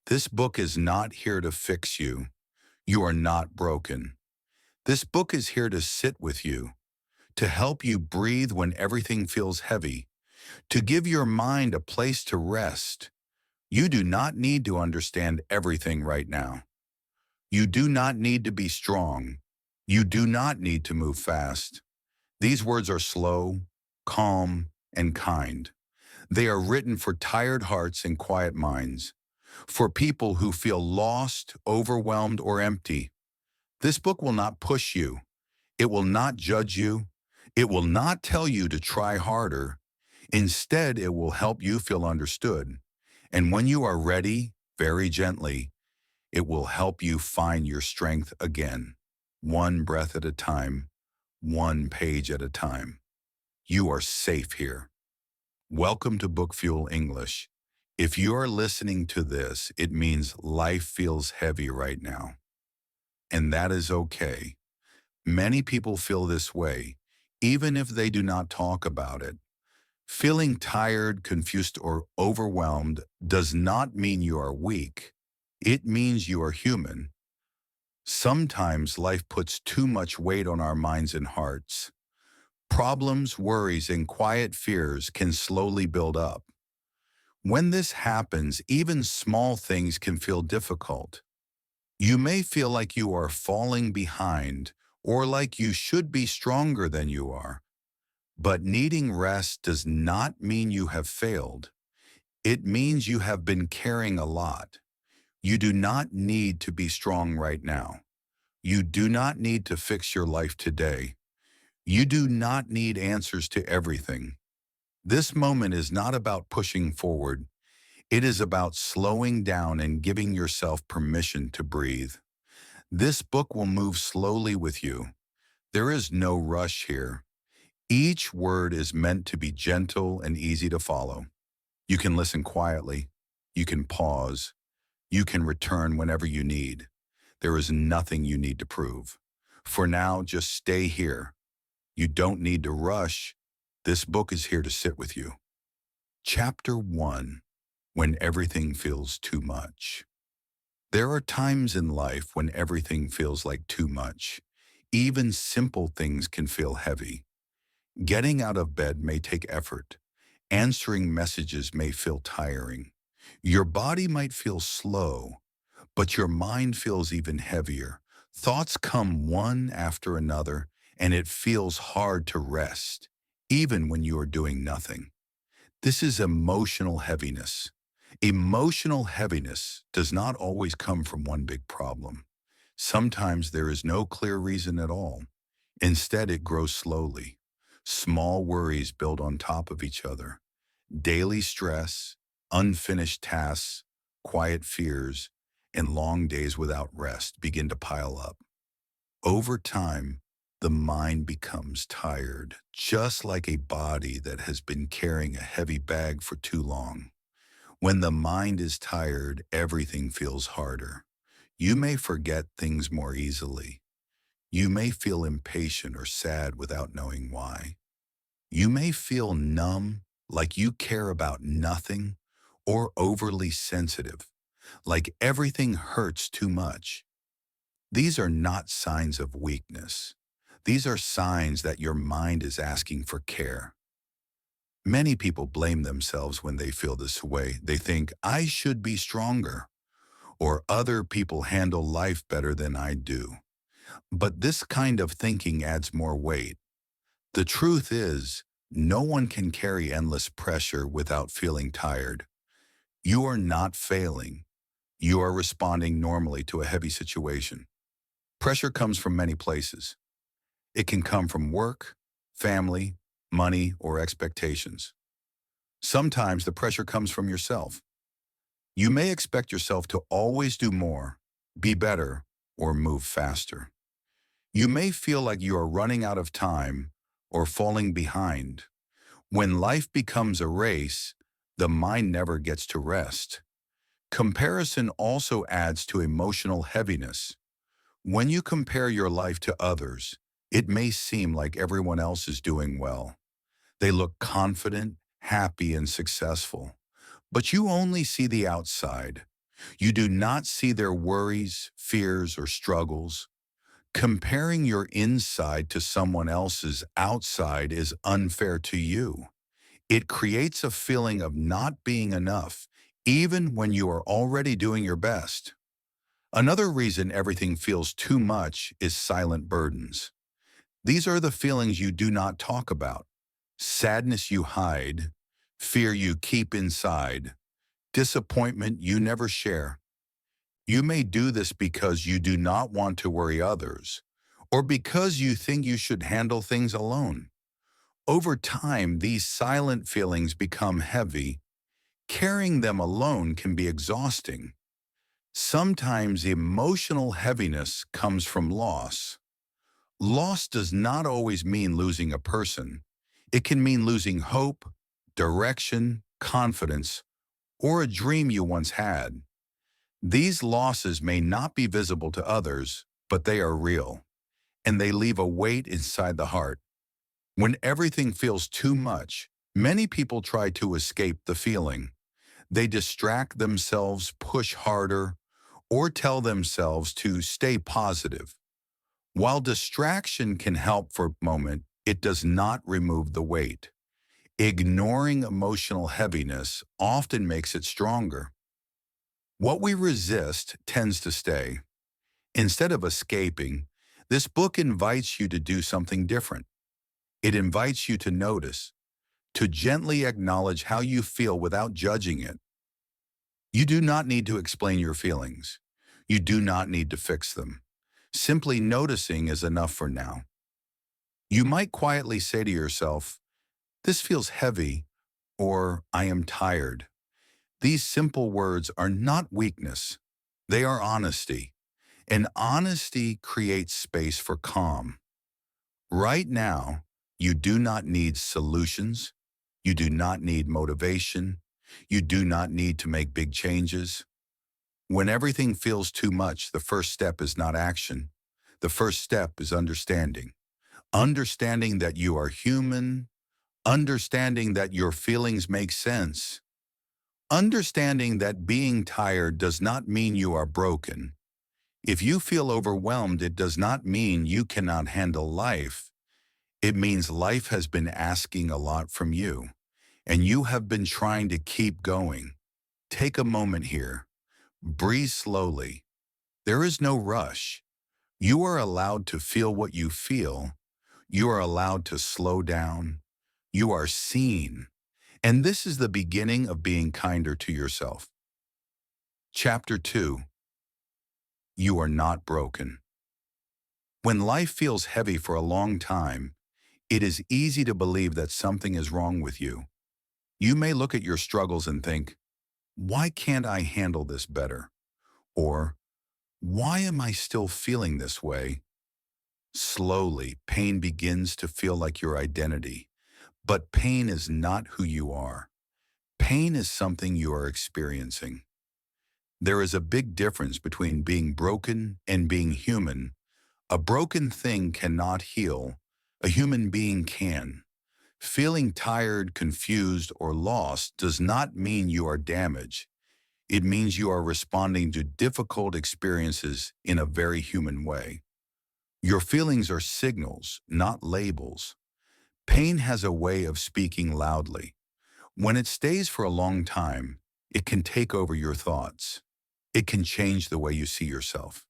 This book is not here to fix you. You are not broken. This book is here to sit with you, to help you breathe when everything feels heavy, to give your mind a place to rest. You do not need to understand everything right now. You do not need to be strong. You do not need to move fast. These words are slow, calm, and kind. They are written for tired hearts and quiet minds, for people who feel lost, overwhelmed, or empty. This book will not push you. It will not judge you. It will not tell you to try harder. Instead, it will help you feel understood. And when you are ready, very gently, it will help you find your strength again, one breath at a time, one page at a time. You are safe here. Welcome to Book Fuel English. If you are listening to this, it means life feels heavy right now. And that is okay. Many people feel this way, even if they do not talk about it. Feeling tired, confused, or overwhelmed does not mean you are weak. It means you are human. Sometimes life puts too much weight on our minds and hearts. Problems, worries, and quiet fears can slowly build up. When this happens, even small things can feel difficult. You may feel like you are falling behind or like you should be stronger than you are. But needing rest does not mean you have failed. It means you have been carrying a lot. You do not need to be strong right now. You do not need to fix your life today. You do not need answers to everything. This moment is not about pushing forward. It is about slowing down and giving yourself permission to breathe. This book will move slowly with you. There is no rush here. Each word is meant to be gentle and easy to follow. You can listen quietly. You can pause. You can return whenever you need. There is nothing you need to prove. For now, just stay here. You don't need to rush. This book is here to sit with you. Chapter 1. When everything feels too much. There are times in life when everything feels like too much. Even simple things can feel heavy. Getting out of bed may take effort. Answering messages may feel tiring. Your body might feel slow, but your mind feels even heavier. Thoughts come one after another, and it feels hard to rest, even when you are doing nothing. This is emotional heaviness. Emotional heaviness does not always come from one big problem. Sometimes there is no clear reason at all. Instead, it grows slowly. Small worries build on top of each other. Daily stress, unfinished tasks, quiet fears, and long days without rest begin to pile up. Over time, the mind becomes tired, just like a body that has been carrying a heavy bag for too long. When the mind is tired, everything feels harder. You may forget things more easily. You may feel impatient or sad without knowing why. You may feel numb, like you care about nothing, or overly sensitive, like everything hurts too much. These are not signs of weakness. These are signs that your mind is asking for care. Many people blame themselves when they feel this way. They think, I should be stronger, or other people handle life better than I do. But this kind of thinking adds more weight. The truth is, no one can carry endless pressure without feeling tired. You are not failing. You are responding normally to a heavy situation. Pressure comes from many places. It can come from work, family, money, or expectations. Sometimes the pressure comes from yourself. You may expect yourself to always do more, be better, or move faster. You may feel like you are running out of time or falling behind. When life becomes a race, the mind never gets to rest. Comparison also adds to emotional heaviness. When you compare your life to others, it may seem like everyone else is doing well. They look confident, happy, and successful. But you only see the outside. You do not see their worries, fears, or struggles. Comparing your inside to someone else's outside is unfair to you. It creates a feeling of not being enough, even when you are already doing your best. Another reason everything feels too much is silent burdens. These are the feelings you do not talk about. Sadness you hide, fear you keep inside, disappointment you never share. You may do this because you do not want to worry others, or because you think you should handle things alone. Over time, these silent feelings become heavy. Carrying them alone can be exhausting. Sometimes emotional heaviness comes from loss. Loss does not always mean losing a person. It can mean losing hope, direction, confidence, or a dream you once had. These losses may not be visible to others, but they are real, and they leave a weight inside the heart. When everything feels too much, many people try to escape the feeling. They distract themselves, push harder, or tell themselves to stay positive. While distraction can help for a moment, it does not remove the weight. Ignoring emotional heaviness often makes it stronger. What we resist tends to stay. Instead of escaping, this book invites you to do something different. It invites you to notice, to gently acknowledge how you feel without judging it. You do not need to explain your feelings. You do not need to fix them. Simply noticing is enough for now. You might quietly say to yourself, "This feels heavy," or "I am tired." These simple words are not weakness. They are honesty. And honesty creates space for calm. Right now, you do not need solutions. You do not need motivation. You do not need to make big changes. When everything feels too much, the first step is not action. The first step is understanding. Understanding that you are human. Understanding that your feelings make sense. Understanding that being tired does not mean you are broken. If you feel overwhelmed, it does not mean you cannot handle life. It means life has been asking a lot from you, and you have been trying to keep going. Take a moment here. Breathe slowly. There is no rush. You are allowed to feel what you feel. You are allowed to slow down. You are seen. And this is the beginning of being kinder to yourself. Chapter 2. You are not broken. When life feels heavy for a long time, it is easy to believe that something is wrong with you. You may look at your struggles and think, "Why can't I handle this better?" Or, "Why am I still feeling this way?" Slowly, pain begins to feel like your identity. But pain is not who you are. Pain is something you are experiencing. There is a big difference between being broken and being human. A broken thing cannot heal. A human being can. Feeling tired, confused, or lost does not mean you are damaged. It means you are responding to difficult experiences in a very human way. Your feelings are signals, not labels. Pain has a way of speaking loudly. When it stays for a long time, it can take over your thoughts. It can change the way you see yourself.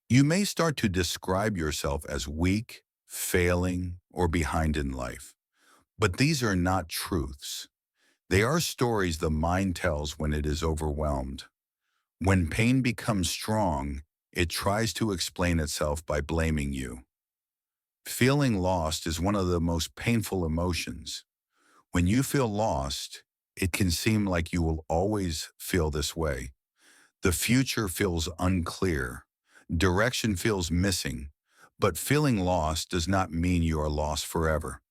You may start to describe yourself as weak, failing, or behind in life. But these are not truths. They are stories the mind tells when it is overwhelmed. When pain becomes strong, it tries to explain itself by blaming you. Feeling lost is one of the most painful emotions. When you feel lost, it can seem like you will always feel this way. The future feels unclear. Direction feels missing. But feeling lost does not mean you are lost forever.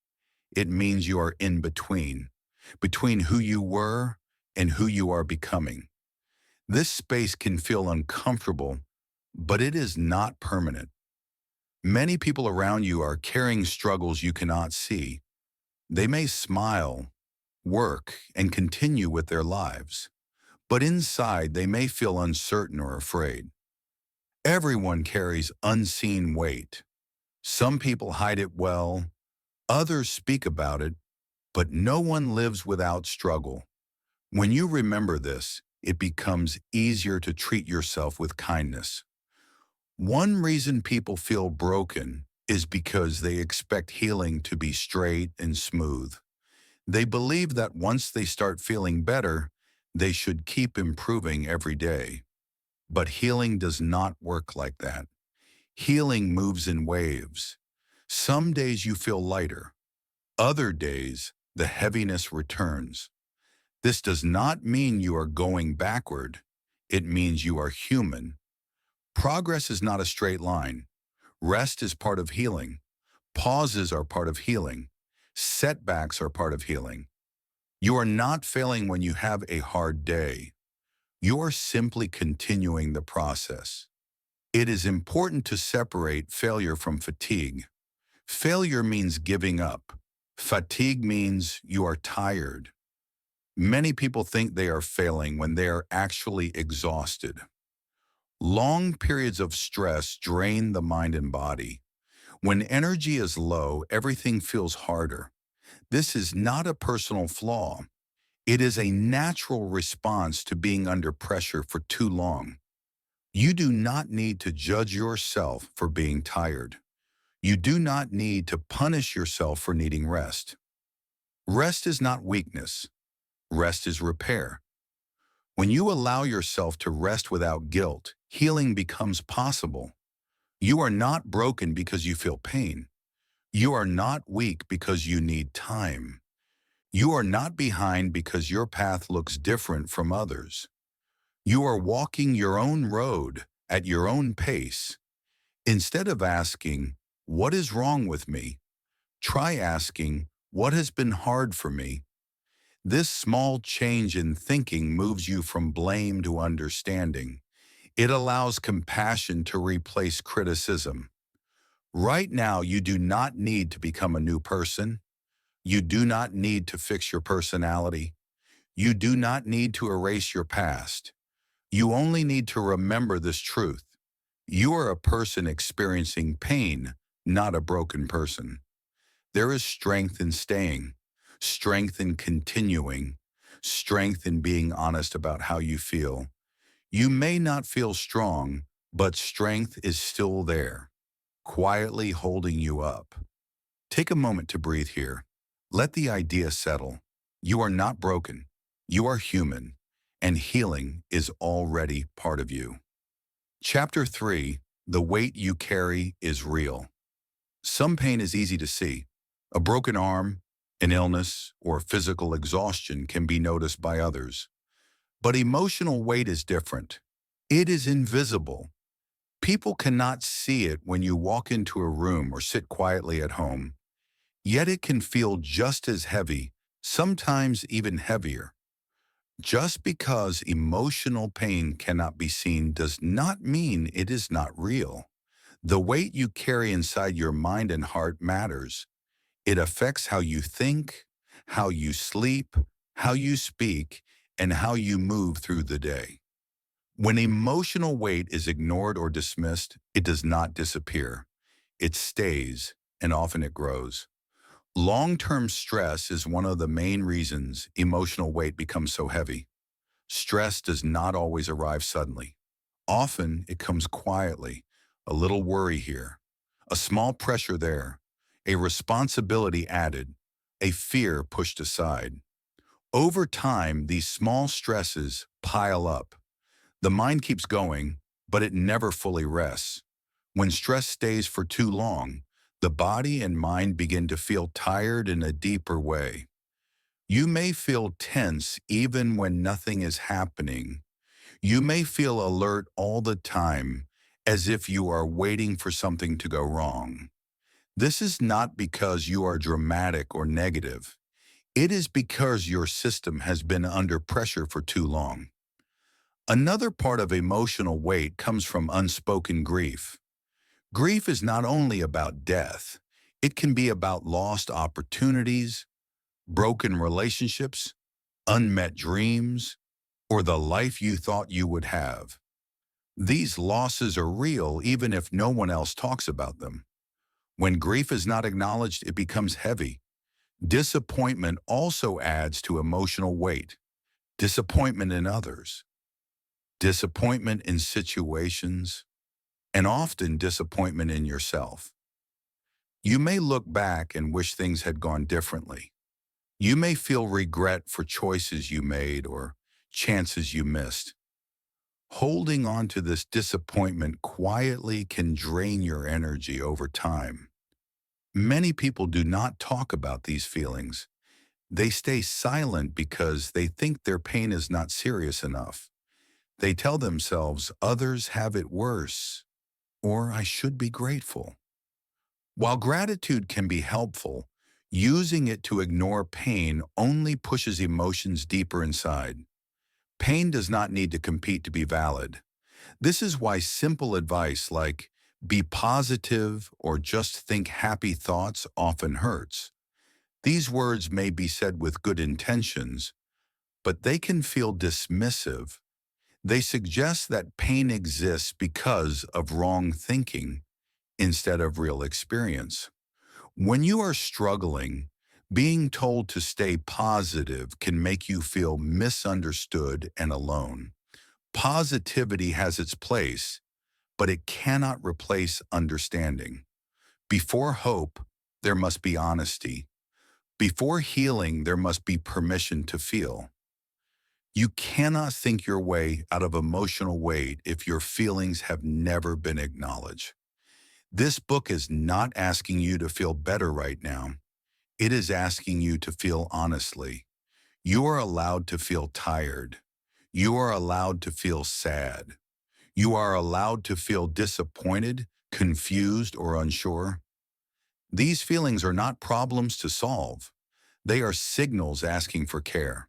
It means you are in between who you were and who you are becoming. This space can feel uncomfortable, but it is not permanent. Many people around you are carrying struggles you cannot see. They may smile, work, and continue with their lives, but inside they may feel uncertain or afraid. Everyone carries unseen weight. Some people hide it well, others speak about it, but no one lives without struggle. When you remember this, it becomes easier to treat yourself with kindness. One reason people feel broken is because they expect healing to be straight and smooth. They believe that once they start feeling better, they should keep improving every day. But healing does not work like that. Healing moves in waves. Some days you feel lighter. Other days, the heaviness returns. This does not mean you are going backward. It means you are human. Progress is not a straight line. Rest is part of healing. Pauses are part of healing. Setbacks are part of healing. You are not failing when you have a hard day. You are simply continuing the process. It is important to separate failure from fatigue. Failure means giving up. Fatigue means you are tired. Many people think they are failing when they are actually exhausted. Long periods of stress drain the mind and body. When energy is low, everything feels harder. This is not a personal flaw. It is a natural response to being under pressure for too long. You do not need to judge yourself for being tired. You do not need to punish yourself for needing rest. Rest is not weakness. Rest is repair. When you allow yourself to rest without guilt, healing becomes possible. You are not broken because you feel pain. You are not weak because you need time. You are not behind because your path looks different from others. You are walking your own road at your own pace. Instead of asking, "What is wrong with me?" try asking, "What has been hard for me?" This small change in thinking moves you from blame to understanding. It allows compassion to replace criticism. Right now, you do not need to become a new person. You do not need to fix your personality. You do not need to erase your past. You only need to remember this truth. You are a person experiencing pain, not a broken person. There is strength in staying, strength in continuing, strength in being honest about how you feel. You may not feel strong, but strength is still there, quietly holding you up. Take a moment to breathe here. Let the idea settle. You are not broken. You are human, and healing is already part of you. Chapter 3, The Weight You Carry is Real. Some pain is easy to see. A broken arm, an illness, or physical exhaustion can be noticed by others. But emotional weight is different. It is invisible. People cannot see it when you walk into a room or sit quietly at home. Yet it can feel just as heavy, sometimes even heavier. Just because emotional pain cannot be seen does not mean it is not real. The weight you carry inside your mind and heart matters. It affects how you think, how you sleep, how you speak, and how you move through the day. When emotional weight is ignored or dismissed, it does not disappear. It stays, and often it grows. Long-term stress is one of the main reasons emotional weight becomes so heavy. Stress does not always arrive suddenly. Often it comes quietly, a little worry here, a small pressure there, a responsibility added, a fear pushed aside. Over time, these small stresses pile up. The mind keeps going, but it never fully rests. When stress stays for too long, the body and mind begin to feel tired in a deeper way. You may feel tense even when nothing is happening. You may feel alert all the time, as if you are waiting for something to go wrong. This is not because you are dramatic or negative. It is because your system has been under pressure for too long. Another part of emotional weight comes from unspoken grief. Grief is not only about death. It can be about lost opportunities, broken relationships, unmet dreams. or the life you thought you would have. These losses are real even if no one else talks about them. When grief is not acknowledged, it becomes heavy. Disappointment also adds to emotional weight. Disappointment in others, disappointment in situations, and often disappointment in yourself. You may look back and wish things had gone differently. You may feel regret for choices you made or chances you missed. Holding on to this disappointment quietly can drain your energy over time. Many people do not talk about these feelings. They stay silent because they think their pain is not serious enough. They tell themselves others have it worse, or I should be grateful. While gratitude can be helpful, using it to ignore pain only pushes emotions deeper inside. Pain does not need to compete to be valid. This is why simple advice like be positive or just think happy thoughts often hurts. These words may be said with good intentions, but they can feel dismissive. They suggest that pain exists because of wrong thinking instead of real experience. When you are struggling, being told to stay positive can make you feel misunderstood and alone. Positivity has its place, but it cannot replace understanding. Before hope, there must be honesty. Before healing, there must be permission to feel. You cannot think your way out of emotional weight if your feelings have never been acknowledged. This book is not asking you to feel better right now. It is asking you to feel honestly. You are allowed to feel tired. You are allowed to feel sad. You are allowed to feel disappointed, confused, or unsure. These feelings are not problems to solve. They are signals asking for care.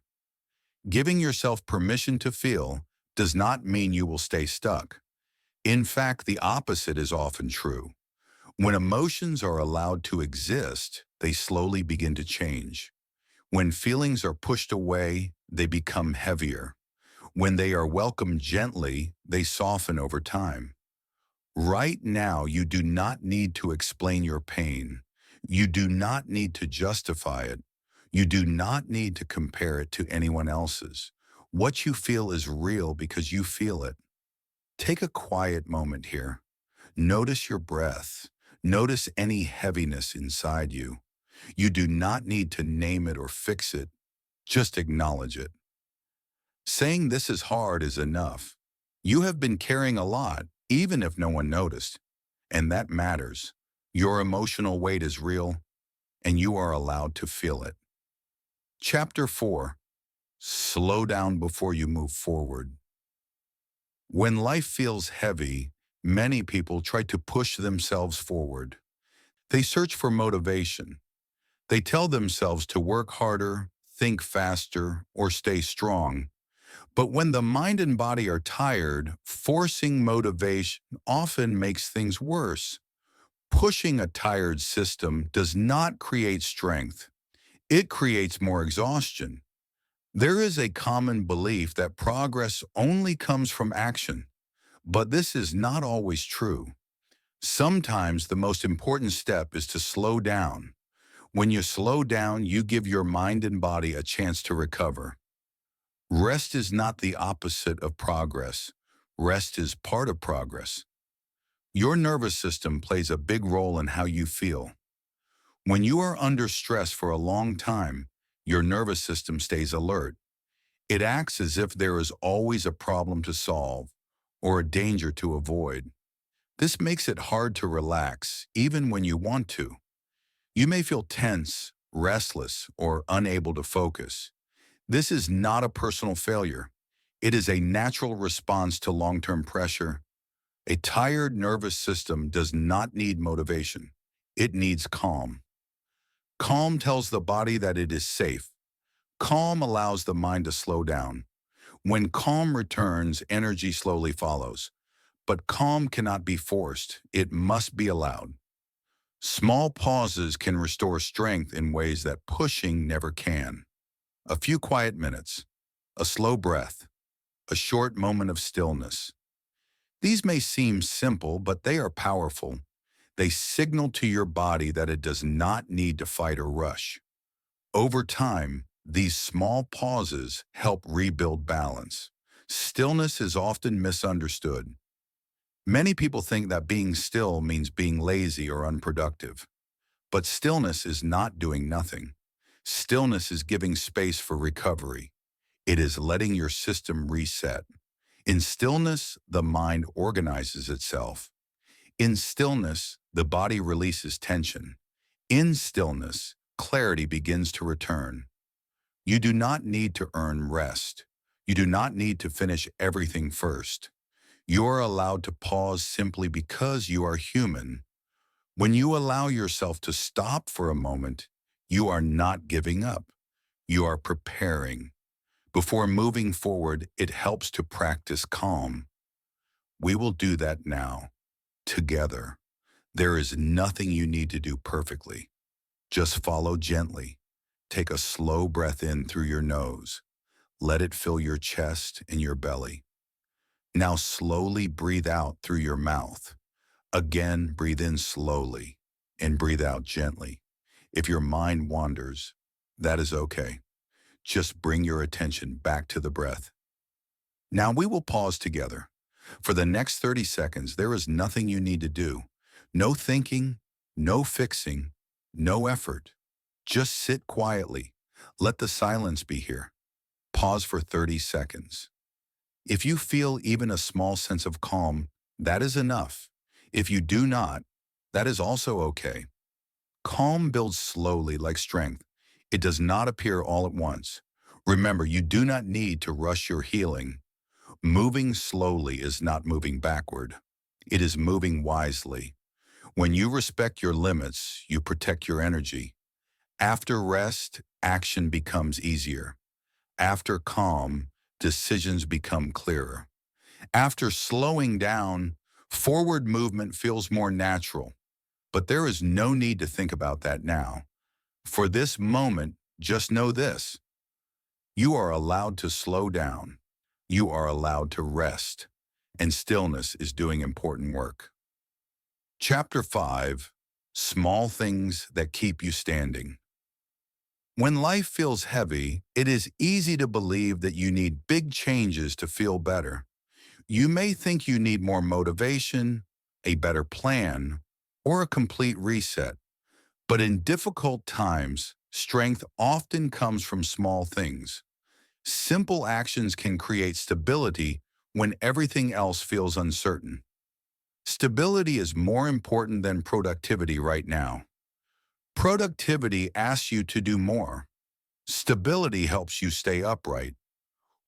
Giving yourself permission to feel does not mean you will stay stuck. In fact, the opposite is often true. When emotions are allowed to exist, they slowly begin to change. When feelings are pushed away, they become heavier. When they are welcomed gently, they soften over time. Right now, you do not need to explain your pain. You do not need to justify it. You do not need to compare it to anyone else's. What you feel is real because you feel it. Take a quiet moment here. Notice your breath. Notice any heaviness inside you. You do not need to name it or fix it. Just acknowledge it. Saying this is hard is enough. You have been carrying a lot, even if no one noticed. And that matters. Your emotional weight is real, and you are allowed to feel it. Chapter 4. Slow down before you move forward. When life feels heavy, many people try to push themselves forward. They search for motivation. They tell themselves to work harder, think faster, or stay strong. But when the mind and body are tired, forcing motivation often makes things worse. Pushing a tired system does not create strength. It creates more exhaustion. There is a common belief that progress only comes from action, but this is not always true. Sometimes the most important step is to slow down. When you slow down, you give your mind and body a chance to recover. Rest is not the opposite of progress. Rest is part of progress. Your nervous system plays a big role in how you feel. When you are under stress for a long time, your nervous system stays alert. It acts as if there is always a problem to solve or a danger to avoid. This makes it hard to relax, even when you want to. You may feel tense, restless, or unable to focus. This is not a personal failure. It is a natural response to long-term pressure. A tired nervous system does not need motivation. It needs calm. Calm tells the body that it is safe. Calm allows the mind to slow down. When calm returns, energy slowly follows. But calm cannot be forced. It must be allowed. Small pauses can restore strength in ways that pushing never can. A few quiet minutes, a slow breath, a short moment of stillness. These may seem simple, but they are powerful. They signal to your body that it does not need to fight or rush. Over time, these small pauses help rebuild balance. Stillness is often misunderstood. Many people think that being still means being lazy or unproductive. But stillness is not doing nothing. Stillness is giving space for recovery. It is letting your system reset. In stillness, the mind organizes itself. In stillness, the body releases tension. In stillness, clarity begins to return. You do not need to earn rest. You do not need to finish everything first. You are allowed to pause simply because you are human. When you allow yourself to stop for a moment, you are not giving up. You are preparing. Before moving forward, it helps to practice calm. We will do that now, together. There is nothing you need to do perfectly. Just follow gently. Take a slow breath in through your nose. Let it fill your chest and your belly. Now slowly breathe out through your mouth. Again, breathe in slowly and breathe out gently. If your mind wanders, that is okay. Just bring your attention back to the breath. Now we will pause together. For the next 30 seconds, there is nothing you need to do. No thinking, no fixing, no effort. Just sit quietly. Let the silence be here. Pause for 30 seconds. If you feel even a small sense of calm, that is enough. If you do not, that is also okay. Calm builds slowly like strength. It does not appear all at once. Remember, you do not need to rush your healing. Moving slowly is not moving backward. It is moving wisely. When you respect your limits, you protect your energy. After rest, action becomes easier. After calm, decisions become clearer. After slowing down, forward movement feels more natural. But there is no need to think about that now. For this moment, just know this. You are allowed to slow down. You are allowed to rest. And stillness is doing important work. Chapter 5, Small Things That Keep You Standing. When life feels heavy, it is easy to believe that you need big changes to feel better. You may think you need more motivation, a better plan, or a complete reset. But in difficult times, strength often comes from small things. Simple actions can create stability when everything else feels uncertain. Stability is more important than productivity right now. Productivity asks you to do more. Stability helps you stay upright.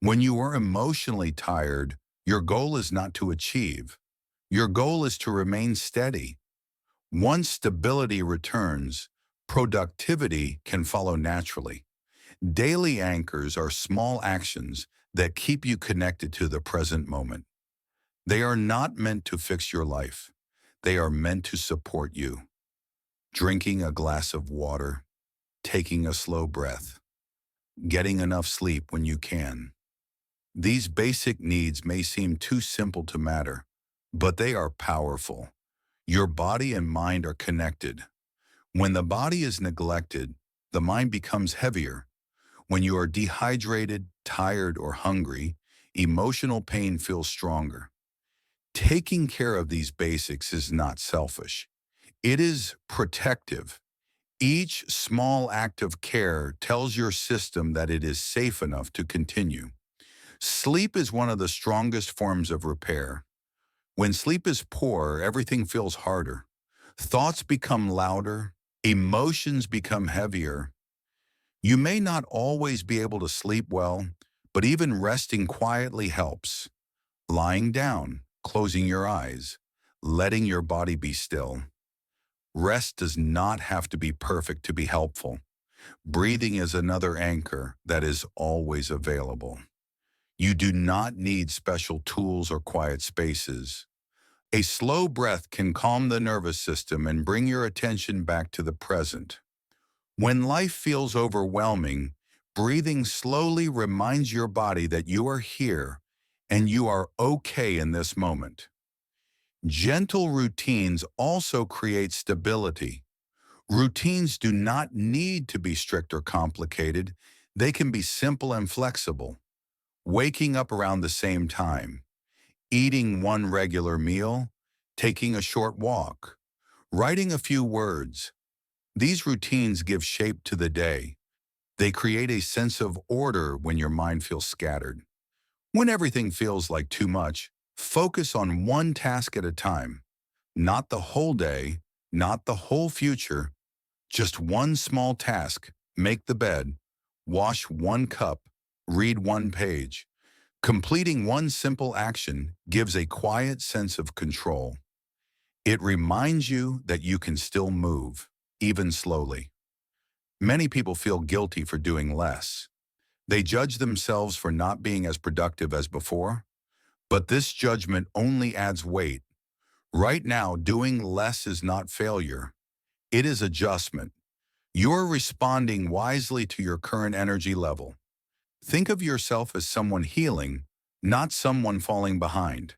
When you are emotionally tired, your goal is not to achieve. Your goal is to remain steady. Once stability returns, productivity can follow naturally. Daily anchors are small actions that keep you connected to the present moment. They are not meant to fix your life. They are meant to support you. Drinking a glass of water, taking a slow breath, getting enough sleep when you can. These basic needs may seem too simple to matter, but they are powerful. Your body and mind are connected. When the body is neglected, the mind becomes heavier. When you are dehydrated, tired, or hungry, emotional pain feels stronger. Taking care of these basics is not selfish. It is protective. Each small act of care tells your system that it is safe enough to continue. Sleep is one of the strongest forms of repair. When sleep is poor, everything feels harder. Thoughts become louder, emotions become heavier. You may not always be able to sleep well, but even resting quietly helps. Lying down, closing your eyes, letting your body be still. Rest does not have to be perfect to be helpful. Breathing is another anchor that is always available. You do not need special tools or quiet spaces. A slow breath can calm the nervous system and bring your attention back to the present. When life feels overwhelming, breathing slowly reminds your body that you are here and you are okay in this moment. Gentle routines also create stability. Routines do not need to be strict or complicated. They can be simple and flexible. Waking up around the same time, eating one regular meal, taking a short walk, writing a few words. These routines give shape to the day. They create a sense of order when your mind feels scattered. When everything feels like too much, focus on one task at a time. Not the whole day, not the whole future, just one small task. Make the bed, wash one cup, read one page. Completing one simple action gives a quiet sense of control. It reminds you that you can still move, even slowly. Many people feel guilty for doing less. They judge themselves for not being as productive as before, but this judgment only adds weight. Right now, doing less is not failure. It is adjustment. You're responding wisely to your current energy level. Think of yourself as someone healing, not someone falling behind.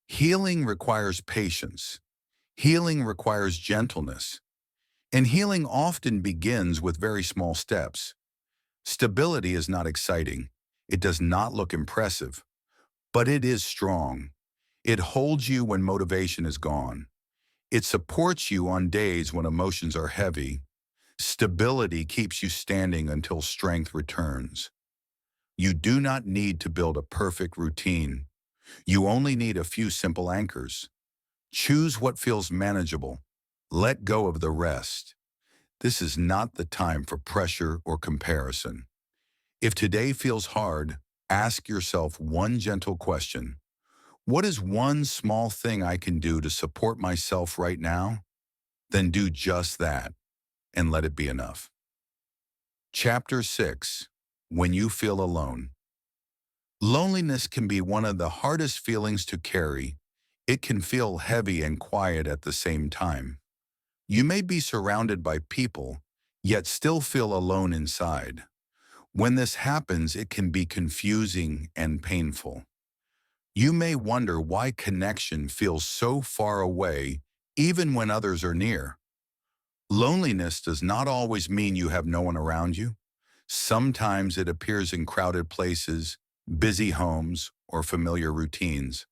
Healing requires patience. Healing requires gentleness. And healing often begins with very small steps. Stability is not exciting. It does not look impressive, but it is strong. It holds you when motivation is gone. It supports you on days when emotions are heavy. Stability keeps you standing until strength returns. You do not need to build a perfect routine. You only need a few simple anchors. Choose what feels manageable. Let go of the rest. This is not the time for pressure or comparison. If today feels hard, ask yourself one gentle question. What is one small thing I can do to support myself right now? Then do just that and let it be enough. Chapter 6. When you feel alone. Loneliness can be one of the hardest feelings to carry. It can feel heavy and quiet at the same time. You may be surrounded by people, yet still feel alone inside. When this happens, it can be confusing and painful. You may wonder why connection feels so far away, even when others are near. Loneliness does not always mean you have no one around you. Sometimes it appears in crowded places, busy homes, or familiar routines.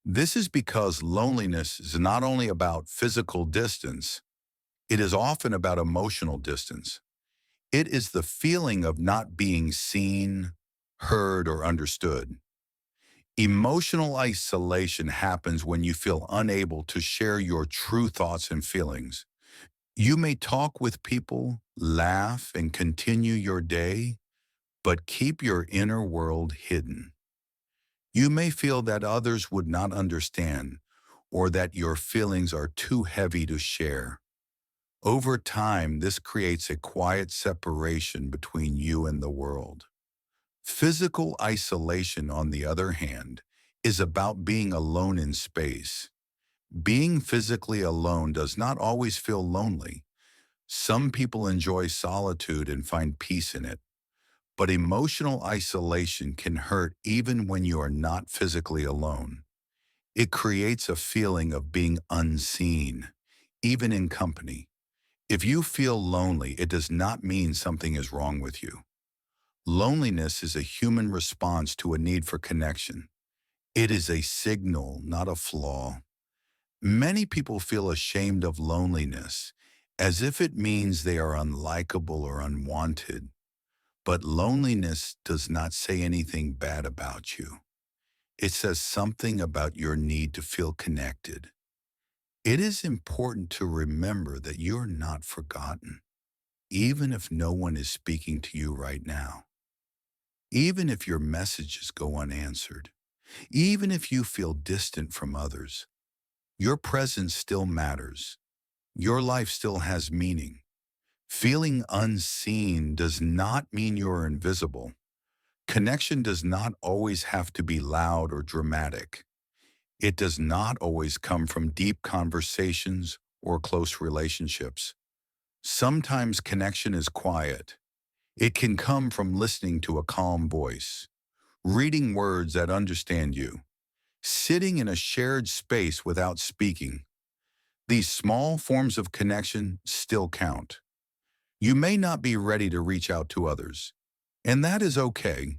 This is because loneliness is not only about physical distance, it is often about emotional distance. It is the feeling of not being seen, heard, or understood. Emotional isolation happens when you feel unable to share your true thoughts and feelings. You may talk with people, laugh, and continue your day, but keep your inner world hidden. You may feel that others would not understand or that your feelings are too heavy to share. Over time, this creates a quiet separation between you and the world. Physical isolation, on the other hand, is about being alone in space. Being physically alone does not always feel lonely. Some people enjoy solitude and find peace in it. But emotional isolation can hurt even when you are not physically alone. It creates a feeling of being unseen, even in company. If you feel lonely, it does not mean something is wrong with you. Loneliness is a human response to a need for connection. It is a signal, not a flaw. Many people feel ashamed of loneliness, as if it means they are unlikable or unwanted. But loneliness does not say anything bad about you. It says something about your need to feel connected. It is important to remember that you're not forgotten, even if no one is speaking to you right now. Even if your messages go unanswered, even if you feel distant from others, your presence still matters. Your life still has meaning. Feeling unseen does not mean you're invisible. Connection does not always have to be loud or dramatic. It does not always come from deep conversations or close relationships. Sometimes connection is quiet. It can come from listening to a calm voice, reading words that understand you, sitting in a shared space without speaking. These small forms of connection still count. You may not be ready to reach out to others, and that is okay.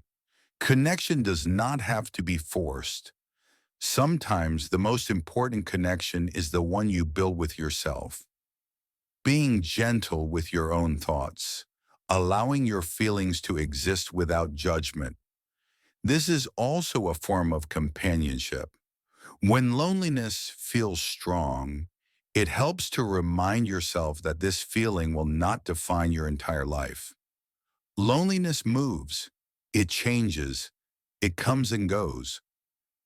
Connection does not have to be forced. Sometimes the most important connection is the one you build with yourself. Being gentle with your own thoughts, allowing your feelings to exist without judgment. This is also a form of companionship. When loneliness feels strong, it helps to remind yourself that this feeling will not define your entire life. Loneliness moves, it changes, it comes and goes.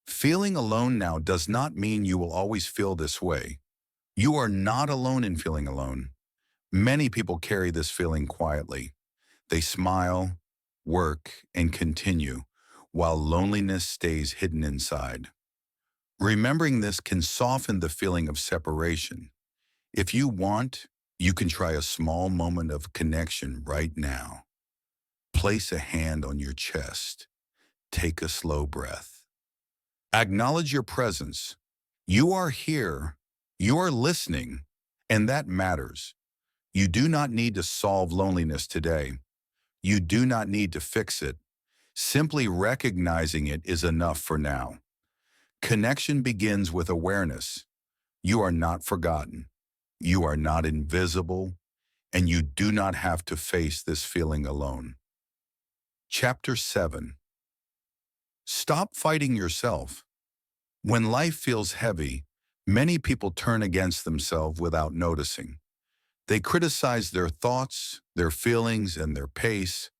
Feeling alone now does not mean you will always feel this way. You are not alone in feeling alone. Many people carry this feeling quietly. They smile, work, and continue, while loneliness stays hidden inside. Remembering this can soften the feeling of separation. If you want, you can try a small moment of connection right now. Place a hand on your chest. Take a slow breath. Acknowledge your presence. You are here. You are listening, and that matters. You do not need to solve loneliness today. You do not need to fix it. Simply recognizing it is enough for now. Connection begins with awareness. You are not forgotten. You are not invisible, and you do not have to face this feeling alone. Chapter 7. Stop fighting yourself. When life feels heavy, many people turn against themselves without noticing. They criticize their thoughts, their feelings, and their pace.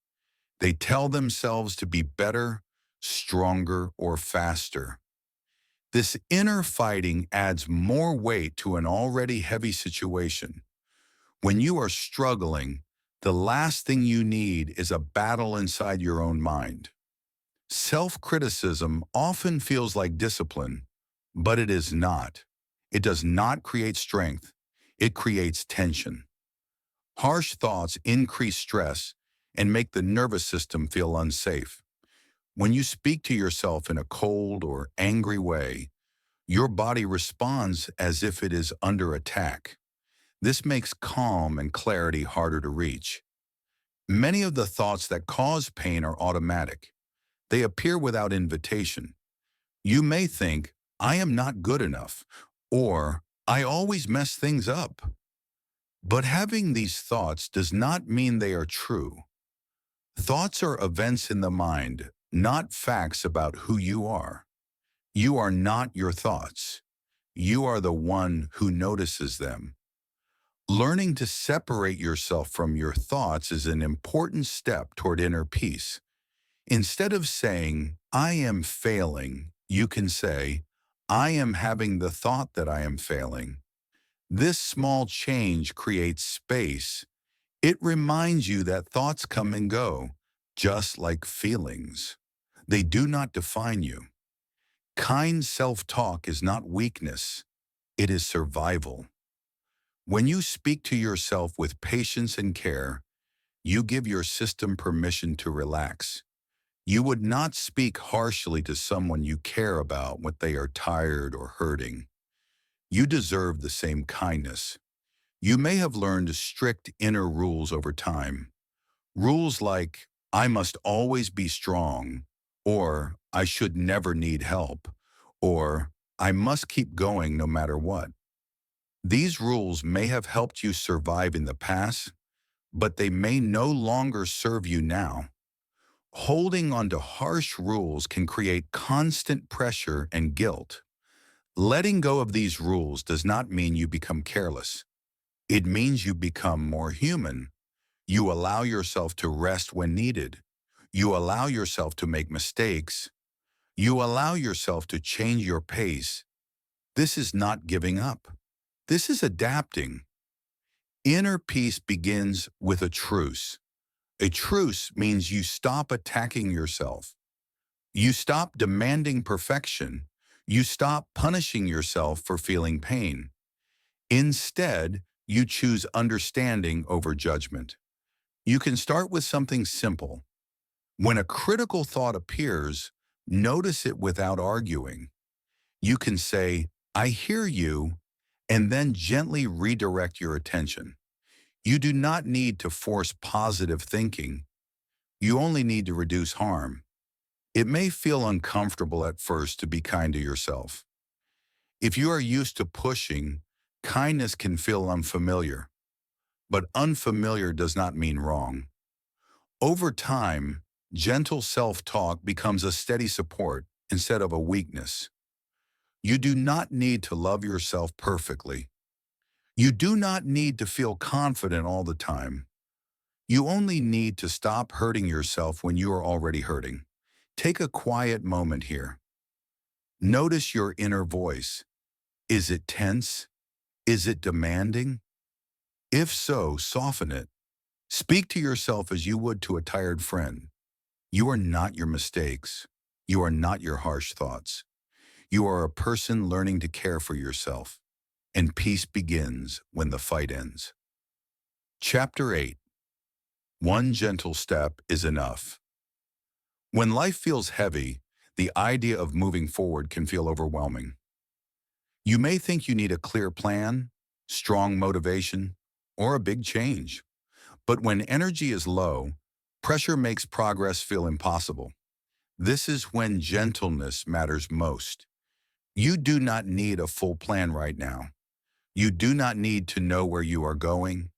They tell themselves to be better, stronger, or faster. This inner fighting adds more weight to an already heavy situation. When you are struggling, the last thing you need is a battle inside your own mind. Self-criticism often feels like discipline, but it is not. It does not create strength. It creates tension. Harsh thoughts increase stress and make the nervous system feel unsafe. When you speak to yourself in a cold or angry way, your body responds as if it is under attack. This makes calm and clarity harder to reach. Many of the thoughts that cause pain are automatic. They appear without invitation. You may think, I am not good enough, or I always mess things up. But having these thoughts does not mean they are true. Thoughts are events in the mind, not facts about who you are. You are not your thoughts. You are the one who notices them. Learning to separate yourself from your thoughts is an important step toward inner peace. Instead of saying, I am failing, you can say, I am having the thought that I am failing. This small change creates space. It reminds you that thoughts come and go, just like feelings. They do not define you. Kind self-talk is not weakness. It is survival. When you speak to yourself with patience and care, you give your system permission to relax. You would not speak harshly to someone you care about when they are tired or hurting. You deserve the same kindness. You may have learned strict inner rules over time. Rules like, I must always be strong, or I should never need help, or I must keep going no matter what. These rules may have helped you survive in the past, but they may no longer serve you now. Holding on to harsh rules can create constant pressure and guilt. Letting go of these rules does not mean you become careless. It means you become more human. You allow yourself to rest when needed. You allow yourself to make mistakes. You allow yourself to change your pace. This is not giving up. This is adapting. Inner peace begins with a truce. A truce means you stop attacking yourself. You stop demanding perfection. You stop punishing yourself for feeling pain. Instead, you choose understanding over judgment. You can start with something simple. When a critical thought appears, notice it without arguing. You can say, "I hear you," and then gently redirect your attention. You do not need to force positive thinking. You only need to reduce harm. It may feel uncomfortable at first to be kind to yourself. If you are used to pushing, kindness can feel unfamiliar, but unfamiliar does not mean wrong. Over time, gentle self-talk becomes a steady support instead of a weakness. You do not need to love yourself perfectly. You do not need to feel confident all the time. You only need to stop hurting yourself when you are already hurting. Take a quiet moment here. Notice your inner voice. Is it tense? Is it demanding? If so, soften it. Speak to yourself as you would to a tired friend. You are not your mistakes. You are not your harsh thoughts. You are a person learning to care for yourself. And peace begins when the fight ends. Chapter 8. One gentle step is enough. When life feels heavy, the idea of moving forward can feel overwhelming. You may think you need a clear plan, strong motivation, or a big change. But when energy is low, pressure makes progress feel impossible. This is when gentleness matters most. You do not need a full plan right now. You do not need to know where you are going.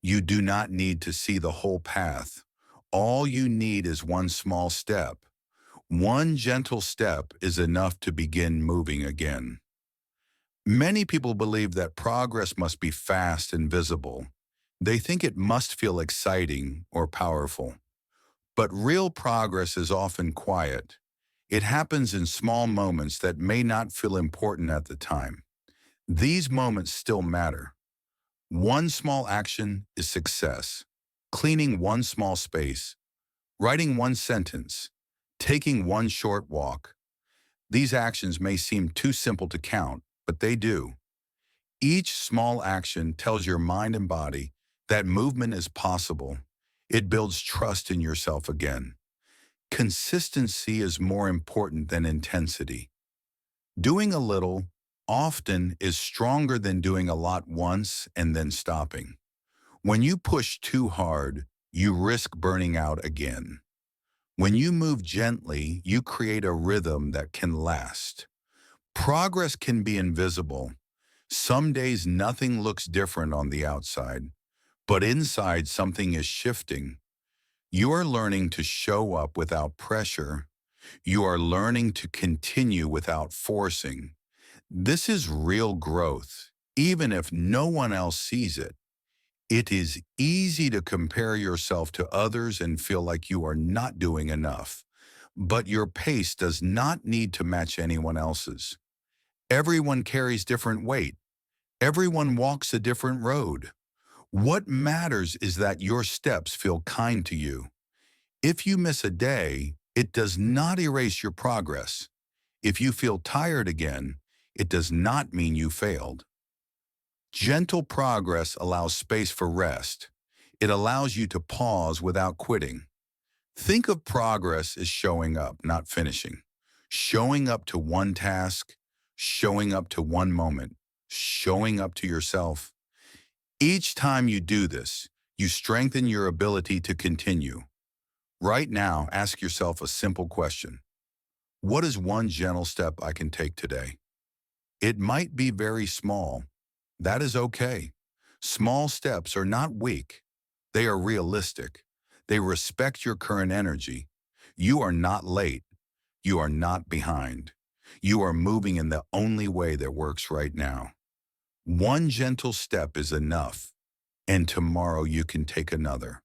You do not need to see the whole path. All you need is one small step. One gentle step is enough to begin moving again. Many people believe that progress must be fast and visible. They think it must feel exciting or powerful. But real progress is often quiet. It happens in small moments that may not feel important at the time. These moments still matter. One small action is success. Cleaning one small space, writing one sentence, taking one short walk. These actions may seem too simple to count, but they do. Each small action tells your mind and body that movement is possible. It builds trust in yourself again. Consistency is more important than intensity. Doing a little, often, is stronger than doing a lot once and then stopping. When you push too hard, you risk burning out again. When you move gently, you create a rhythm that can last. Progress can be invisible. Some days nothing looks different on the outside, but inside something is shifting. You are learning to show up without pressure. You are learning to continue without forcing. This is real growth, even if no one else sees it. It is easy to compare yourself to others and feel like you are not doing enough, but your pace does not need to match anyone else's. Everyone carries different weight. Everyone walks a different road. What matters is that your steps feel kind to you. If you miss a day, it does not erase your progress. If you feel tired again, it does not mean you failed. Gentle progress allows space for rest. It allows you to pause without quitting. Think of progress as showing up, not finishing. Showing up to one task, showing up to one moment, showing up to yourself. Each time you do this, you strengthen your ability to continue. Right now, ask yourself a simple question. What is one gentle step I can take today? It might be very small. That is okay. Small steps are not weak. They are realistic. They respect your current energy. You are not late. You are not behind. You are moving in the only way that works right now. One gentle step is enough, and tomorrow you can take another.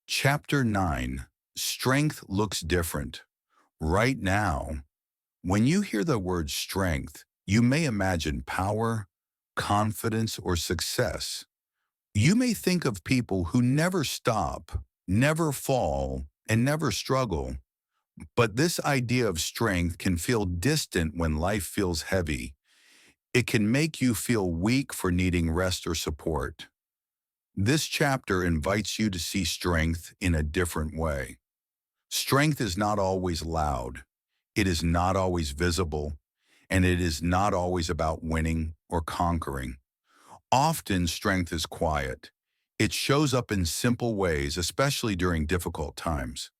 Chapter 9. Strength looks different. Right now, when you hear the word strength, you may imagine power, confidence, or success. You may think of people who never stop, never fall, and never struggle. But this idea of strength can feel distant when life feels heavy. It can make you feel weak for needing rest or support. This chapter invites you to see strength in a different way. Strength is not always loud. It is not always visible, and it is not always about winning or conquering. Often, strength is quiet. It shows up in simple ways, especially during difficult times.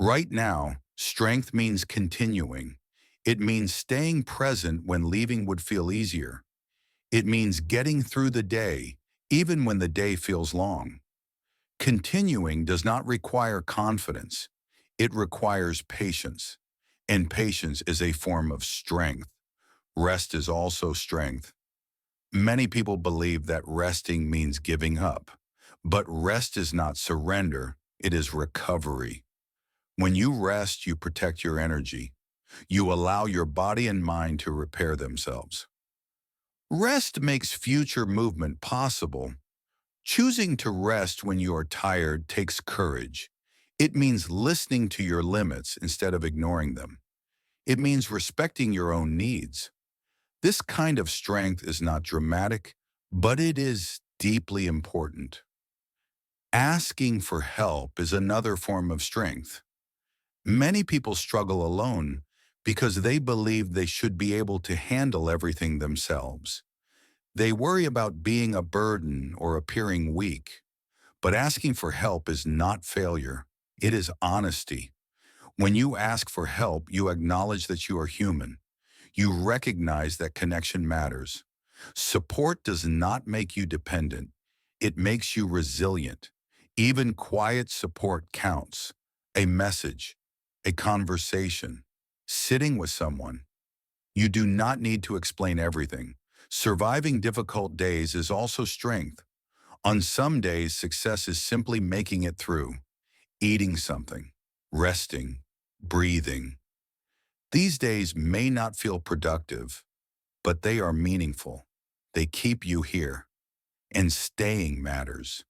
Right now, strength means continuing. It means staying present when leaving would feel easier. It means getting through the day, even when the day feels long. Continuing does not require confidence. It requires patience. And patience is a form of strength. Rest is also strength. Many people believe that resting means giving up. But rest is not surrender, it is recovery. When you rest, you protect your energy. You allow your body and mind to repair themselves. Rest makes future movement possible. Choosing to rest when you are tired takes courage. It means listening to your limits instead of ignoring them. It means respecting your own needs. This kind of strength is not dramatic, but it is deeply important. Asking for help is another form of strength. Many people struggle alone because they believe they should be able to handle everything themselves. They worry about being a burden or appearing weak. But asking for help is not failure. It is honesty. When you ask for help, you acknowledge that you are human. You recognize that connection matters. Support does not make you dependent. It makes you resilient. Even quiet support counts. A message, a conversation, sitting with someone. You do not need to explain everything. Surviving difficult days is also strength. On some days, success is simply making it through, eating something, resting, breathing. These days may not feel productive, but they are meaningful. They keep you here, and staying matters.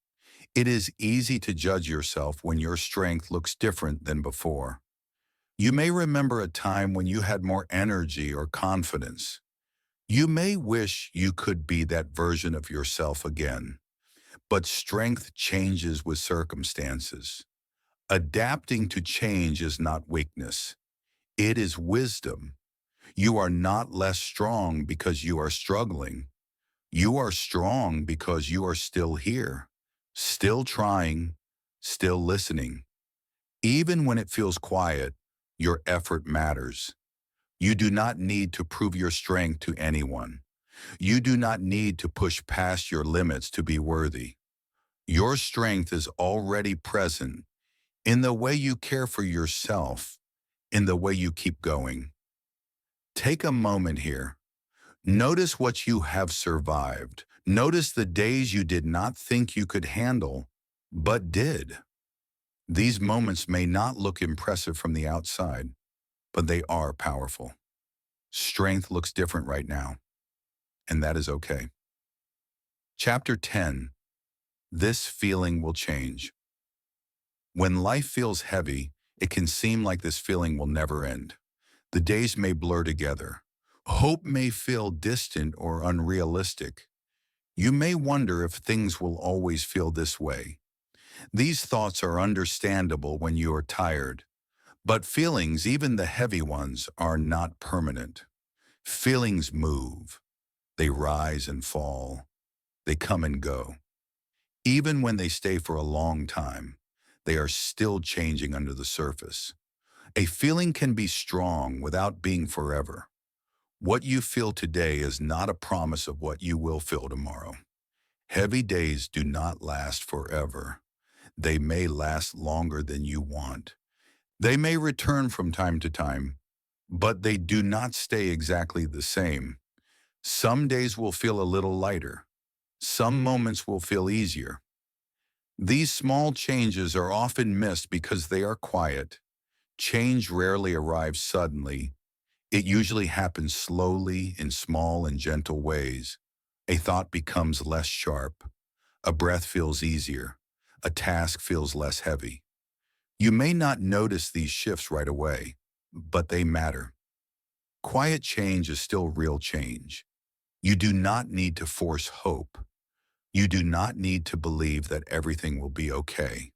It is easy to judge yourself when your strength looks different than before. You may remember a time when you had more energy or confidence. You may wish you could be that version of yourself again. But strength changes with circumstances. Adapting to change is not weakness. It is wisdom. You are not less strong because you are struggling. You are strong because you are still here, still trying, still listening. Even when it feels quiet, your effort matters. You do not need to prove your strength to anyone. You do not need to push past your limits to be worthy. Your strength is already present in the way you care for yourself, in the way you keep going. Take a moment here. Notice what you have survived. Notice the days you did not think you could handle, but did. These moments may not look impressive from the outside, but they are powerful. Strength looks different right now, and that is okay. Chapter 10. This feeling will change. When life feels heavy, it can seem like this feeling will never end. The days may blur together. Hope may feel distant or unrealistic. You may wonder if things will always feel this way. These thoughts are understandable when you are tired. But feelings, even the heavy ones, are not permanent. Feelings move. They rise and fall. They come and go. Even when they stay for a long time, they are still changing under the surface. A feeling can be strong without being forever. What you feel today is not a promise of what you will feel tomorrow. Heavy days do not last forever. They may last longer than you want. They may return from time to time, but they do not stay exactly the same. Some days will feel a little lighter. Some moments will feel easier. These small changes are often missed because they are quiet. Change rarely arrives suddenly. It usually happens slowly in small and gentle ways. A thought becomes less sharp. A breath feels easier. A task feels less heavy. You may not notice these shifts right away, but they matter. Quiet change is still real change. You do not need to force hope. You do not need to believe that everything will be okay.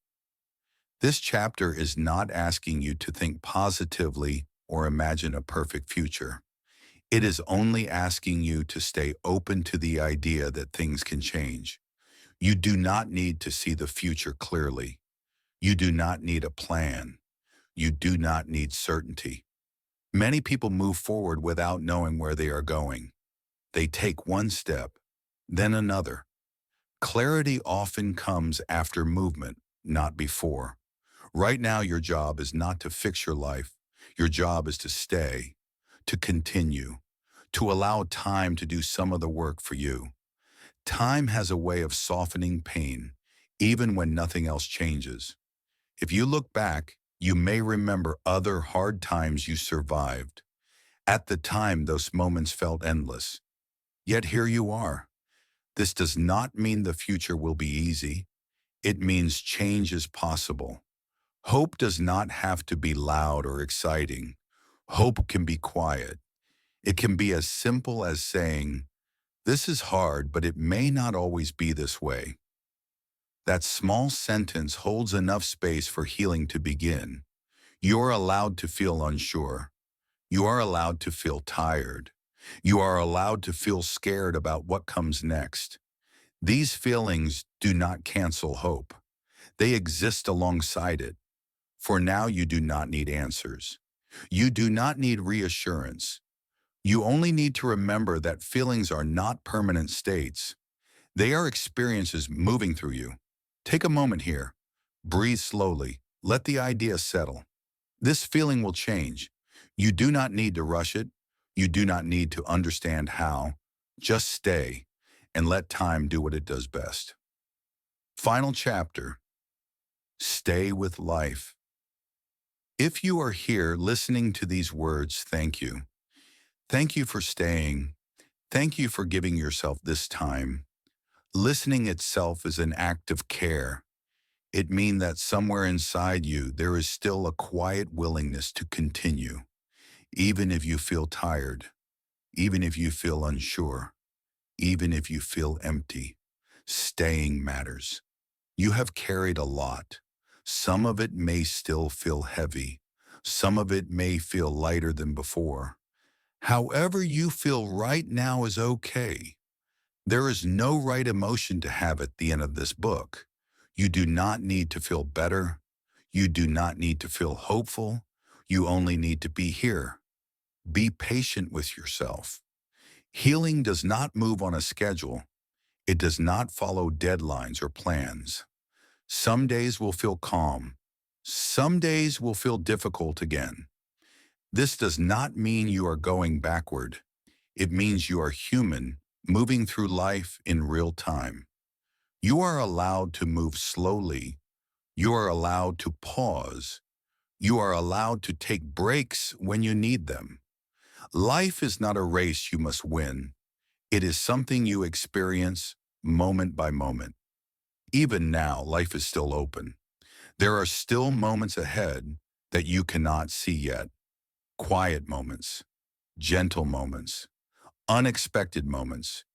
This chapter is not asking you to think positively or imagine a perfect future. It is only asking you to stay open to the idea that things can change. You do not need to see the future clearly. You do not need a plan. You do not need certainty. Many people move forward without knowing where they are going. They take one step, then another. Clarity often comes after movement, not before. Right now, your job is not to fix your life. Your job is to stay, to continue, to allow time to do some of the work for you. Time has a way of softening pain, even when nothing else changes. If you look back, you may remember other hard times you survived. At the time, those moments felt endless. Yet here you are. This does not mean the future will be easy. It means change is possible. Hope does not have to be loud or exciting. Hope can be quiet. It can be as simple as saying, "This is hard, but it may not always be this way." That small sentence holds enough space for healing to begin. You are allowed to feel unsure. You are allowed to feel tired. You are allowed to feel scared about what comes next. These feelings do not cancel hope. They exist alongside it. For now, you do not need answers. You do not need reassurance. You only need to remember that feelings are not permanent states. They are experiences moving through you. Take a moment here. Breathe slowly. Let the idea settle. This feeling will change. You do not need to rush it. You do not need to understand how. Just stay and let time do what it does best. Final chapter. Stay with life. If you are here listening to these words, thank you. Thank you for staying. Thank you for giving yourself this time. Listening itself is an act of care. It means that somewhere inside you, there is still a quiet willingness to continue, even if you feel tired, even if you feel unsure, even if you feel empty. Staying matters. You have carried a lot. Some of it may still feel heavy. Some of it may feel lighter than before. However you feel right now is okay. There is no right emotion to have at the end of this book. You do not need to feel better. You do not need to feel hopeful. You only need to be here. Be patient with yourself. Healing does not move on a schedule. It does not follow deadlines or plans. Some days will feel calm. Some days will feel difficult again. This does not mean you are going backward. It means you are human, moving through life in real time. You are allowed to move slowly. You are allowed to pause. You are allowed to take breaks when you need them. Life is not a race you must win. It is something you experience moment by moment. Even now, life is still open. There are still moments ahead that you cannot see yet. Quiet moments, gentle moments, unexpected moments.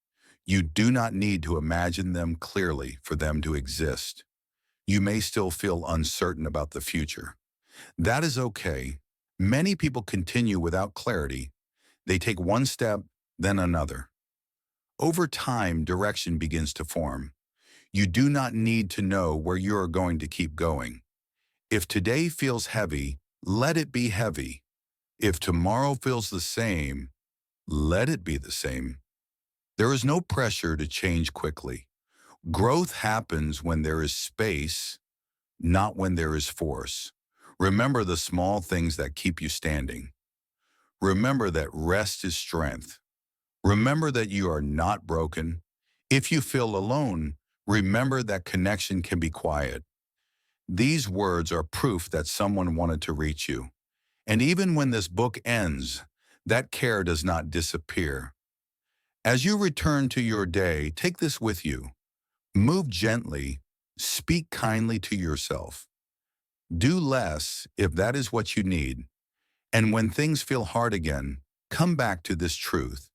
You do not need to imagine them clearly for them to exist. You may still feel uncertain about the future. That is okay. Many people continue without clarity. They take one step, then another. Over time, direction begins to form. You do not need to know where you are going to keep going. If today feels heavy, let it be heavy. If tomorrow feels the same, let it be the same. There is no pressure to change quickly. Growth happens when there is space, not when there is force. Remember the small things that keep you standing. Remember that rest is strength. Remember that you are not broken. If you feel alone, remember that connection can be quiet. These words are proof that someone wanted to reach you. And even when this book ends, that care does not disappear. As you return to your day, take this with you. Move gently. Speak kindly to yourself. Do less if that is what you need. And when things feel hard again, come back to this truth.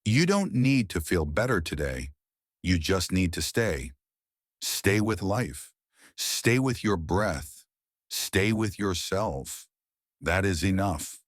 You don't need to feel better today. You just need to stay. Stay with life. Stay with your breath. Stay with yourself. That is enough.